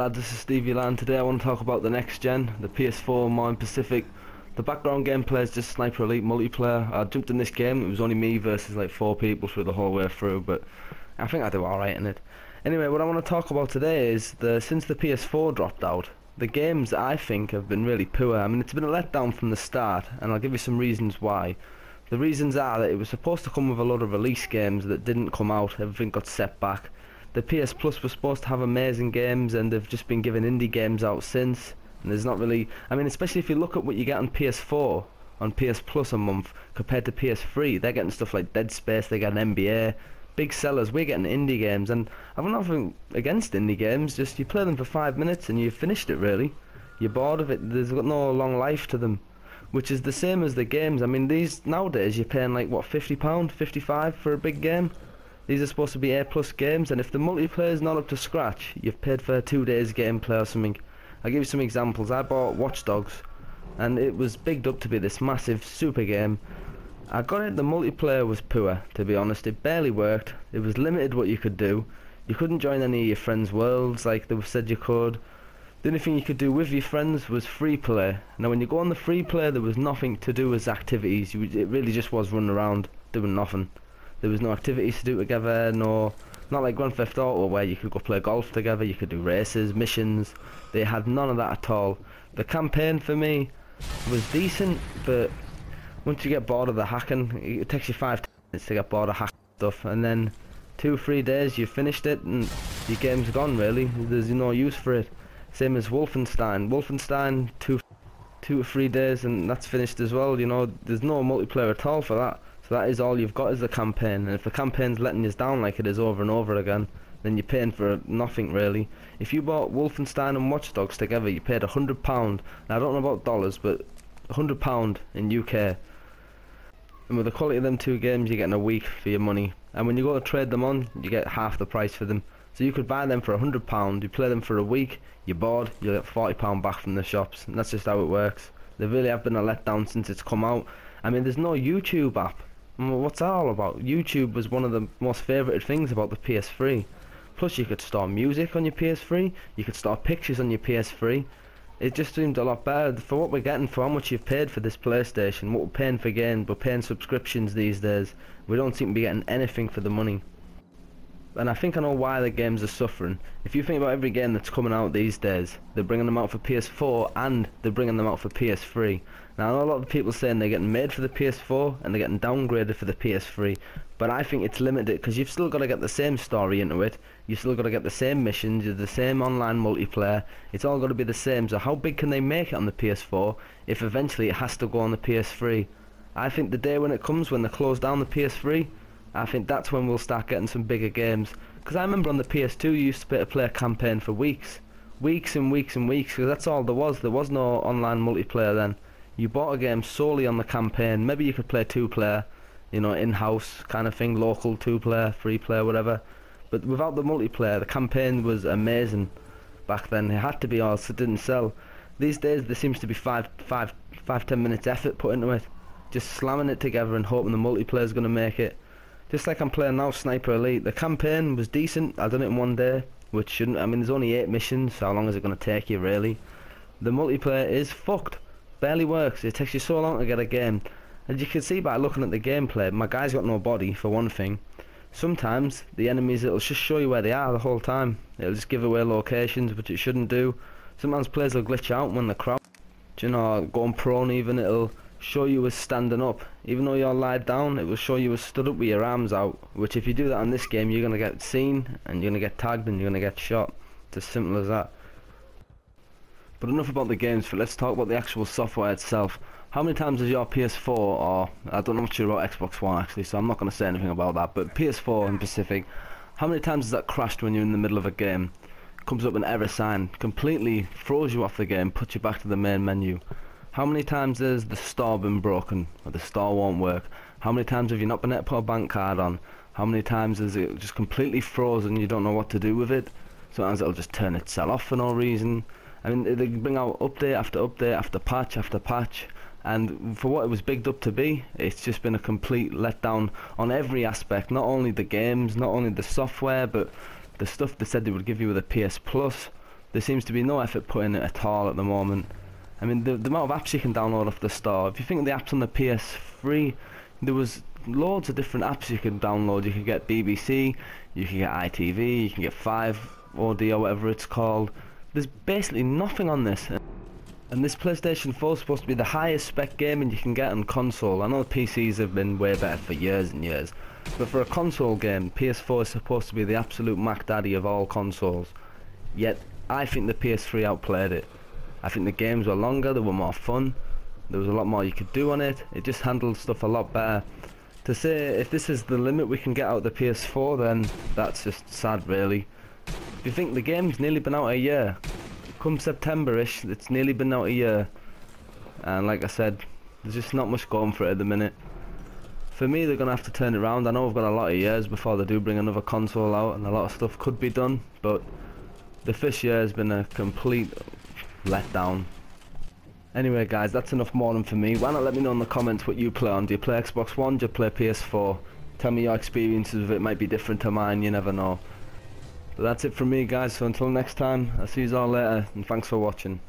lads, this is StevieLaaa, and today I want to talk about the next gen, the PS4 Mine Pacific. The background gameplay is just Sniper Elite multiplayer. I jumped in this game, it was only me versus like 4 people through the whole way through, but I think I do alright in it. Anyway, what I want to talk about today is, since the PS4 dropped out, the games I think have been really poor. I mean, it's been a letdown from the start, and I'll give you some reasons why. The reasons are that it was supposed to come with a lot of release games that didn't come out, everything got set back. The PS Plus was supposed to have amazing games, and they've just been giving indie games out since, and there's not really, I mean, especially if you look at what you get on PS4 on PS Plus a month compared to PS3, they're getting stuff like Dead Space, they get an NBA, big sellers. We're getting indie games, and I've nothing against indie games, just you play them for 5 minutes and you've finished it really. You're bored of it, there's got no long life to them, which is the same as the games. I mean, these nowadays you're paying like what, £50, £55 for a big game. These are supposed to be A+ games, and if the multiplayer is not up to scratch, you've paid for 2 days gameplay or something. I'll give you some examples. I bought Watch Dogs, and it was bigged up to be this massive super game. I got it, the multiplayer was poor, to be honest. It barely worked. It was limited what you could do. You couldn't join any of your friends' worlds like they said you could. The only thing you could do with your friends was free play. Now when you go on the free play, there was nothing to do as activities. It really just was running around doing nothing. There was no activities to do together, not like Grand Theft Auto where you could go play golf together, you could do races, missions. They had none of that at all. The campaign for me was decent, but once you get bored of the hacking, it takes you 5 minutes to get bored of hacking stuff, and then 2-3 days you've finished it and your game's gone really. There's no use for it. Same as Wolfenstein. Wolfenstein, 2 to 3 days and that's finished as well. You know, there's no multiplayer at all for that. So that is all you've got is the campaign, and if the campaign's letting you down like it is over and over again, then you're paying for nothing really. If you bought Wolfenstein and Watch Dogs together, you paid £100. Now I don't know about dollars, but £100 in UK. And with the quality of them 2 games, you're getting a week for your money. And when you go to trade them on, you get half the price for them. So you could buy them for £100, you play them for a week, you're bored, you'll get £40 back from the shops. And that's just how it works. They really have been a letdown since it's come out. I mean, there's no YouTube app. What's that all about? YouTube was one of the most favoured things about the PS3. Plus you could store music on your PS3, you could store pictures on your PS3. It just seemed a lot better for what we're getting, for how much you've paid for this PlayStation, what we're paying for games, we're paying subscriptions these days. We don't seem to be getting anything for the money. And I think I know why the games are suffering. If you think about every game that's coming out these days, they're bringing them out for PS4 and they're bringing them out for PS3. Now I know a lot of people saying they're getting made for the PS4 and they're getting downgraded for the PS3, but I think it's limited because you've still got to get the same story into it, you've still got to get the same missions, the same online multiplayer, it's all got to be the same. So how big can they make it on the PS4 if eventually it has to go on the PS3? I think the day when it comes, when they close down the PS3, I think that's when we'll start getting some bigger games. Because I remember on the PS2 you used to be able to play a campaign for weeks and weeks and weeks, because that's all there was no online multiplayer then. You bought a game solely on the campaign. Maybe you could play 2-player, you know, in-house kind of thing, local 2-player, 3-player, whatever. But without the multiplayer, the campaign was amazing back then. It had to be, or else it didn't sell. These days there seems to be 5-10 minutes effort put into it, just slamming it together and hoping the multiplayer's going to make it. Just like I'm playing now, Sniper Elite. The campaign was decent. I done it in 1 day, which shouldn't. I mean, there's only 8 missions, so how long is it going to take you really? The multiplayer is fucked. Barely works. It takes you so long to get a game. As you can see by looking at the gameplay, my guy's got no body for one thing. Sometimes the enemies, it'll just show you where they are the whole time. It'll just give away locations, which it shouldn't do. Sometimes players will glitch out when they're crouched, you know, going prone even. It'll show you as standing up. Even though you're lied down, it will show you as stood up with your arms out, which if you do that on this game, you're going to get seen and you're going to get tagged and you're going to get shot. It's as simple as that. But enough about the games, let's talk about the actual software itself. How many times has your PS4, or I don't know much about Xbox One actually, so I'm not going to say anything about that, but PS4 in Pacific, how many times has that crashed when you're in the middle of a game? Comes up an error sign, completely throws you off the game, puts you back to the main menu. How many times has the store been broken, or the store won't work? How many times have you not been able to put a bank card on? How many times is it just completely frozen and you don't know what to do with it? Sometimes it'll just turn itself off for no reason. I mean, they bring out update after update after patch, and for what it was bigged up to be, it's just been a complete letdown on every aspect. Not only the games, not only the software, but the stuff they said they would give you with a PS Plus. there seems to be no effort put in it at all at the moment. I mean, the amount of apps you can download off the store, if you think of the apps on the PS3, there was loads of different apps you can download. You can get BBC, you can get ITV, you can get 5OD or whatever it's called. There's basically nothing on this. And this PlayStation 4 is supposed to be the highest spec gaming you can get on console. I know PCs have been way better for years and years, but for a console game, PS4 is supposed to be the absolute Mac Daddy of all consoles. Yet, I think the PS3 outplayed it. I think the games were longer, they were more fun, there was a lot more you could do on it, it just handled stuff a lot better. To say if this is the limit we can get out of the PS4, then that's just sad really. If you think the game's nearly been out a year, come September-ish, it's nearly been out a year, and like I said, there's just not much going for it at the minute. For me, they're going to have to turn it around. I know we've got a lot of years before they do bring another console out, and a lot of stuff could be done, but the first year has been a complete letdown. Anyway guys, that's enough mourning for me. Why not let me know in the comments what you play on? Do you play Xbox One? Do you play PS4? Tell me your experiences with it. Might be different to mine, you never know. But that's it from me guys, so until next time, I'll see you all later, and thanks for watching.